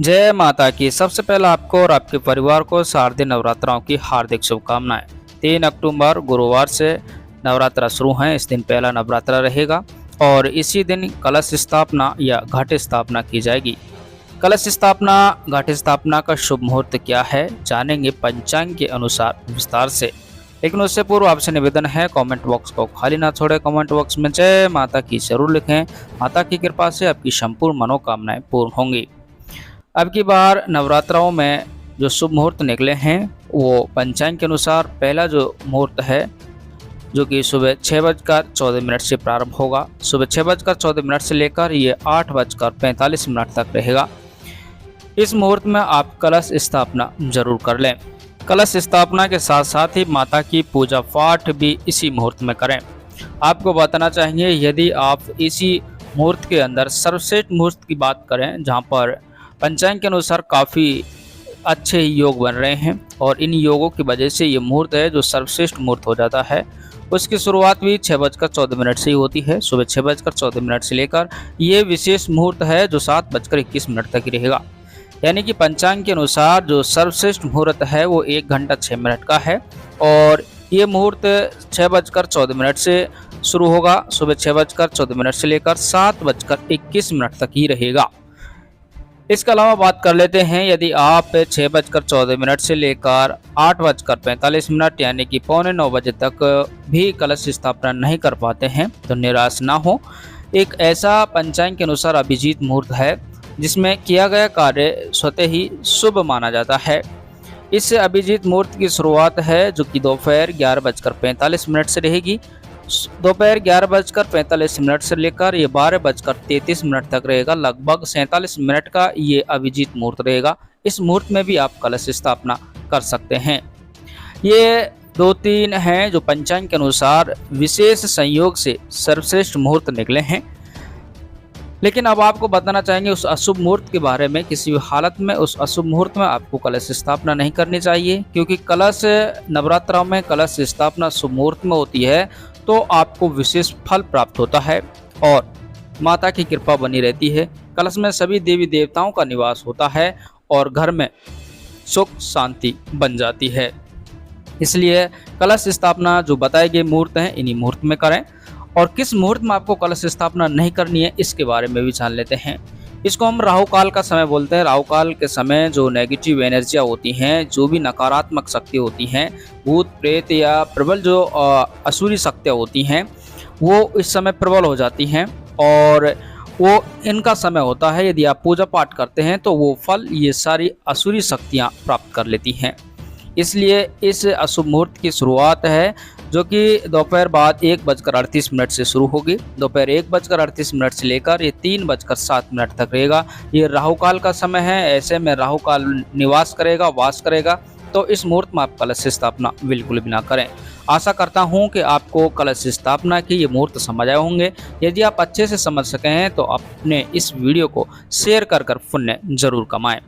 जय माता की। सबसे पहले आपको और आपके परिवार को शारदीय नवरात्राओं की हार्दिक शुभकामनाएं। 3 अक्टूबर गुरुवार से नवरात्रा शुरू हैं। इस दिन पहला नवरात्रा रहेगा और इसी दिन कलश स्थापना या घट स्थापना की जाएगी। कलश स्थापना, घट स्थापना का शुभ मुहूर्त क्या है, जानेंगे पंचांग के अनुसार विस्तार से। लेकिन उससे पूर्व आपसे निवेदन है, कमेंट बॉक्स को खाली ना छोड़े। कमेंट बॉक्स में जय माता की जरूर लिखें। माता की कृपा से आपकी संपूर्ण मनोकामनाएं पूर्ण होंगी। अब की बार नवरात्राओं में जो शुभ मुहूर्त निकले हैं वो पंचांग के अनुसार पहला जो मुहूर्त है जो कि सुबह 6:14 से प्रारंभ होगा। सुबह 6:14 से लेकर ये 8:45 तक रहेगा। इस मुहूर्त में आप कलश स्थापना जरूर कर लें। कलश स्थापना के साथ साथ ही माता की पूजा पाठ भी इसी मुहूर्त में करें। आपको बताना चाहिए, यदि आप इसी मुहूर्त के अंदर सर्वश्रेष्ठ मुहूर्त की बात करें, जहाँ पर पंचांग के अनुसार काफ़ी अच्छे योग बन रहे हैं और इन योगों की वजह से ये मुहूर्त है जो सर्वश्रेष्ठ मुहूर्त हो जाता है। उसकी शुरुआत भी 6:14 से ही होती है। सुबह 6:14 से लेकर ये विशेष मुहूर्त है जो 7:21 तक ही रहेगा। यानी कि पंचांग के अनुसार जो सर्वश्रेष्ठ मुहूर्त है वो 1 घंटा 6 मिनट का है और ये मुहूर्त 6:14 से शुरू होगा। सुबह 6:14 से लेकर 7:21 तक ही रहेगा। इसके अलावा बात कर लेते हैं, यदि आप 6:14 से लेकर 8:45 यानी कि 8:45 तक भी कलश स्थापना नहीं कर पाते हैं तो निराश ना हो। एक ऐसा पंचांग के अनुसार अभिजीत मुहूर्त है जिसमें किया गया कार्य स्वतः ही शुभ माना जाता है। इस अभिजीत मुहूर्त की शुरुआत है जो कि दोपहर 11:45 से रहेगी। दोपहर 11:45 से लेकर ये 12:33 तक रहेगा। लगभग 47 मिनट का ये अभिजीत मुहूर्त रहेगा। इस मुहूर्त में भी आप कलश स्थापना कर सकते हैं। ये 2-3 हैं जो पंचांग के अनुसार विशेष संयोग से सर्वश्रेष्ठ मुहूर्त निकले हैं। लेकिन अब आपको बताना चाहेंगे उस अशुभ मुहूर्त के बारे में। किसी भी हालत में उस अशुभ मुहूर्त में आपको कलश स्थापना नहीं करनी चाहिए, क्योंकि कलश नवरात्रों में कलश स्थापना शुभ मुहूर्त में होती है तो आपको विशेष फल प्राप्त होता है और माता की कृपा बनी रहती है। कलश में सभी देवी देवताओं का निवास होता है और घर में सुख शांति बन जाती है। इसलिए कलश स्थापना जो बताए गए मुहूर्त हैं इन्हीं मुहूर्त में करें। और किस मुहूर्त में आपको कलश स्थापना नहीं करनी है इसके बारे में भी जान लेते हैं। इसको हम राहु काल का समय बोलते हैं। राहु काल के समय जो नेगेटिव एनर्जियाँ होती हैं, जो भी नकारात्मक शक्ति होती हैं, भूत प्रेत या प्रबल जो असुरी शक्तियाँ होती हैं वो इस समय प्रबल हो जाती हैं और वो इनका समय होता है। यदि आप पूजा पाठ करते हैं तो वो फल ये सारी असुरी शक्तियाँ प्राप्त कर लेती हैं। इसलिए इस अशुभ मुहूर्त की शुरुआत है जो कि दोपहर बाद 1:38 से शुरू होगी। दोपहर 1:38 से लेकर ये 3:07 तक रहेगा। ये राहु काल का समय है। ऐसे में राहु काल निवास करेगा, वास करेगा, तो इस मुहूर्त में आप कलश स्थापना बिल्कुल भी ना करें। आशा करता हूँ कि आपको कलश स्थापना के ये मुहूर्त समझ आए होंगे। यदि आप अच्छे से समझ सके हैं तो अपने इस वीडियो को शेयर कर पुण्य जरूर कमाएं।